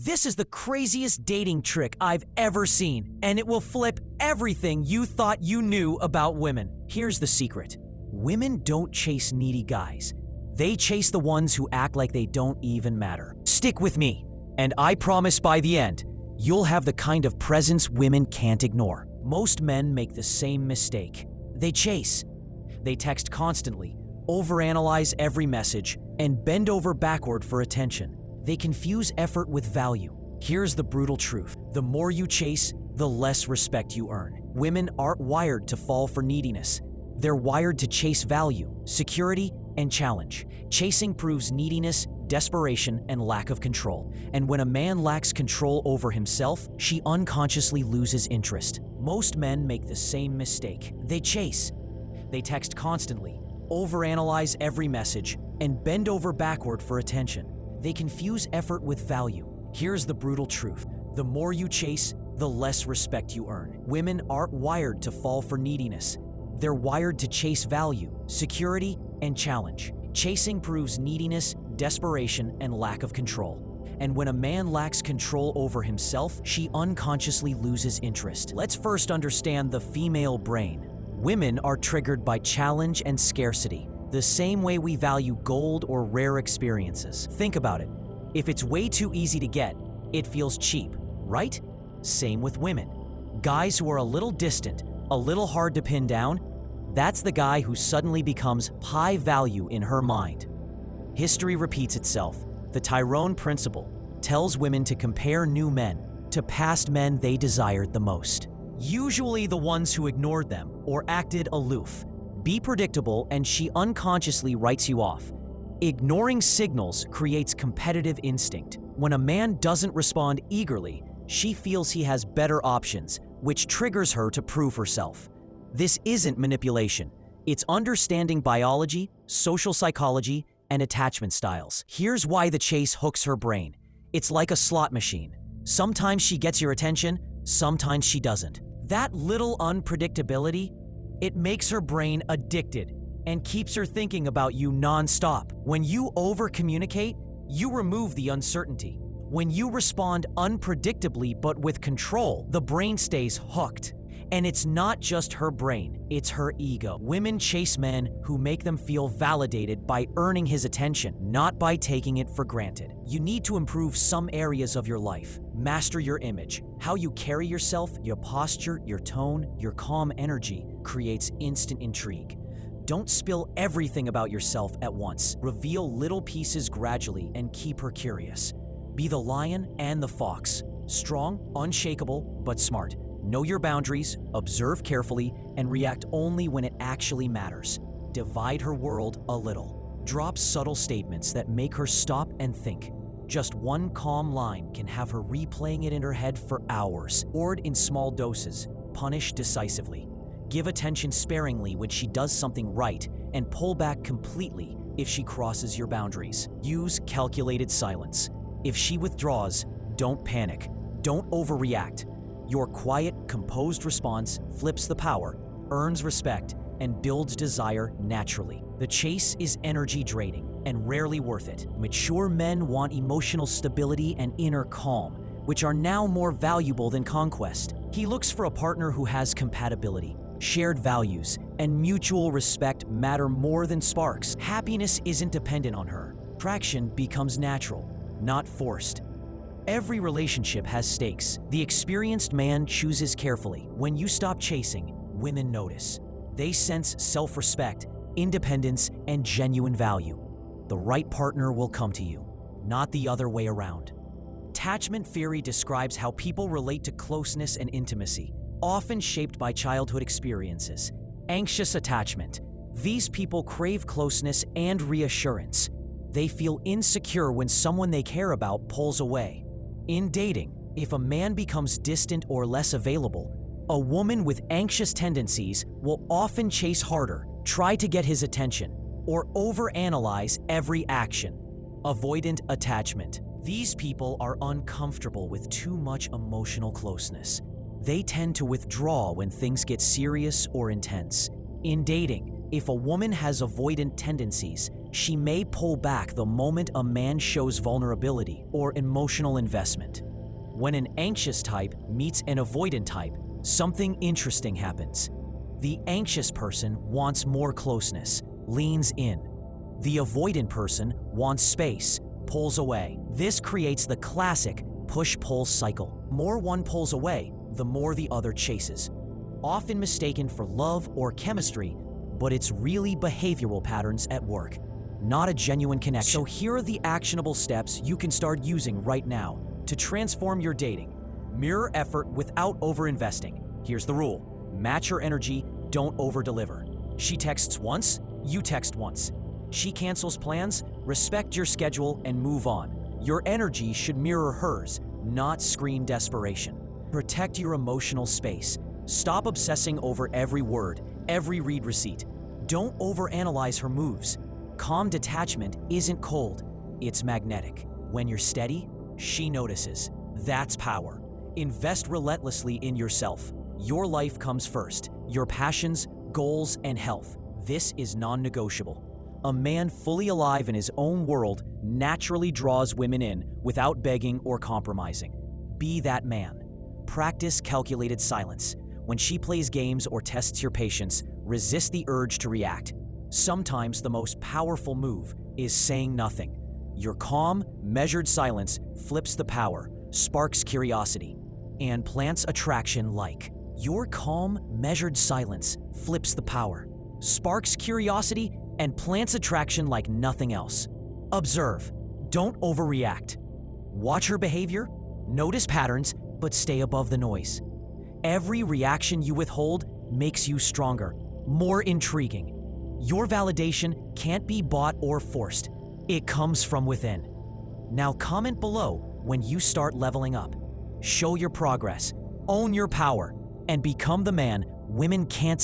This is the craziest dating trick I've ever seen, and it will flip everything you thought you knew about women. Here's the secret. Women don't chase needy guys. They chase the ones who act like they don't even matter. Stick with me, and I promise by the end, you'll have the kind of presence women can't ignore. Most men make the same mistake. They chase. They text constantly, overanalyze every message, and bend over backward for attention. They confuse effort with value. Here's the brutal truth. The more you chase, the less respect you earn. Women aren't wired to fall for neediness. They're wired to chase value, security, and challenge. Chasing proves neediness, desperation, and lack of control. And when a man lacks control over himself, she unconsciously loses interest. Most men make the same mistake. They chase. They text constantly, overanalyze every message, and bend over backward for attention. They confuse effort with value. Here's the brutal truth. The more you chase, the less respect you earn. Women aren't wired to fall for neediness. They're wired to chase value, security, and challenge. Chasing proves neediness, desperation, and lack of control. And when a man lacks control over himself, she unconsciously loses interest. Let's first understand the female brain. Women are triggered by challenge and scarcity, the same way we value gold or rare experiences. Think about it. If it's way too easy to get, it feels cheap, right? Same with women. Guys who are a little distant, a little hard to pin down, that's the guy who suddenly becomes high value in her mind. History repeats itself. The Tyrone principle tells women to compare new men to past men they desired the most. Usually the ones who ignored them or acted aloof. Be predictable, and she unconsciously writes you off. Ignoring signals creates competitive instinct. When a man doesn't respond eagerly, she feels he has better options, which triggers her to prove herself. This isn't manipulation. It's understanding biology, social psychology, and attachment styles. Here's why the chase hooks her brain. It's like a slot machine. Sometimes she gets your attention, sometimes she doesn't. That little unpredictability, it makes her brain addicted and keeps her thinking about you non-stop. When you over-communicate, you remove the uncertainty. When you respond unpredictably but with control, the brain stays hooked. And it's not just her brain, it's her ego. Women chase men who make them feel validated by earning his attention, not by taking it for granted. You need to improve some areas of your life. Master your image. How you carry yourself, your posture, your tone, your calm energy creates instant intrigue. Don't spill everything about yourself at once. Reveal little pieces gradually and keep her curious. Be the lion and the fox. Strong, unshakable, but smart. Know your boundaries, observe carefully, and react only when it actually matters. Divide her world a little. Drop subtle statements that make her stop and think. Just one calm line can have her replaying it in her head for hours. Hoard in small doses. Punish decisively. Give attention sparingly when she does something right, and pull back completely if she crosses your boundaries. Use calculated silence. If she withdraws, don't panic. Don't overreact. Your quiet, composed response flips the power, earns respect, and builds desire naturally. The chase is energy draining and rarely worth it. Mature men want emotional stability and inner calm, which are now more valuable than conquest. He looks for a partner who has compatibility, shared values, and mutual respect matter more than sparks. Happiness isn't dependent on her. Attraction becomes natural, not forced. Every relationship has stakes. The experienced man chooses carefully. When you stop chasing, women notice. They sense self-respect, independence, and genuine value. The right partner will come to you, not the other way around. Attachment theory describes how people relate to closeness and intimacy, often shaped by childhood experiences. Anxious attachment. These people crave closeness and reassurance. They feel insecure when someone they care about pulls away. In dating, if a man becomes distant or less available, a woman with anxious tendencies will often chase harder, try to get his attention, or overanalyze every action. Avoidant attachment. These people are uncomfortable with too much emotional closeness. They tend to withdraw when things get serious or intense. In dating, If a woman has avoidant tendencies, she may pull back the moment a man shows vulnerability or emotional investment. When an anxious type meets an avoidant type, something interesting happens. The anxious person wants more closeness, leans in. The avoidant person wants space, pulls away. This creates the classic push-pull cycle. More one pulls away, the more the other chases. Often mistaken for love or chemistry, but it's really behavioral patterns at work, not a genuine connection. So here are the actionable steps you can start using right now to transform your dating. Mirror effort without over-investing. Here's the rule: match her energy, don't over-deliver. She texts once, you text once. She cancels plans, respect your schedule and move on. Your energy should mirror hers, not scream desperation. Protect your emotional space. Stop obsessing over every word, every read receipt. Don't overanalyze her moves. Calm detachment isn't cold, it's magnetic. When you're steady, she notices. That's power. Invest relentlessly in yourself. Your life comes first. Your passions, goals, and health. This is non-negotiable. A man fully alive in his own world naturally draws women in without begging or compromising. Be that man. Practice calculated silence. When she plays games or tests your patience, resist the urge to react. Sometimes the most powerful move is saying nothing. Your calm, measured silence flips the power, sparks curiosity, and plants attraction like. Your calm, measured silence flips the power, sparks curiosity, and plants attraction like nothing else. Observe, don't overreact. Watch her behavior, notice patterns, but stay above the noise. Every reaction you withhold makes you stronger, more intriguing. Your validation can't be bought or forced. It comes from within. Now comment below when you start leveling up. Show your progress, own your power, and become the man women can't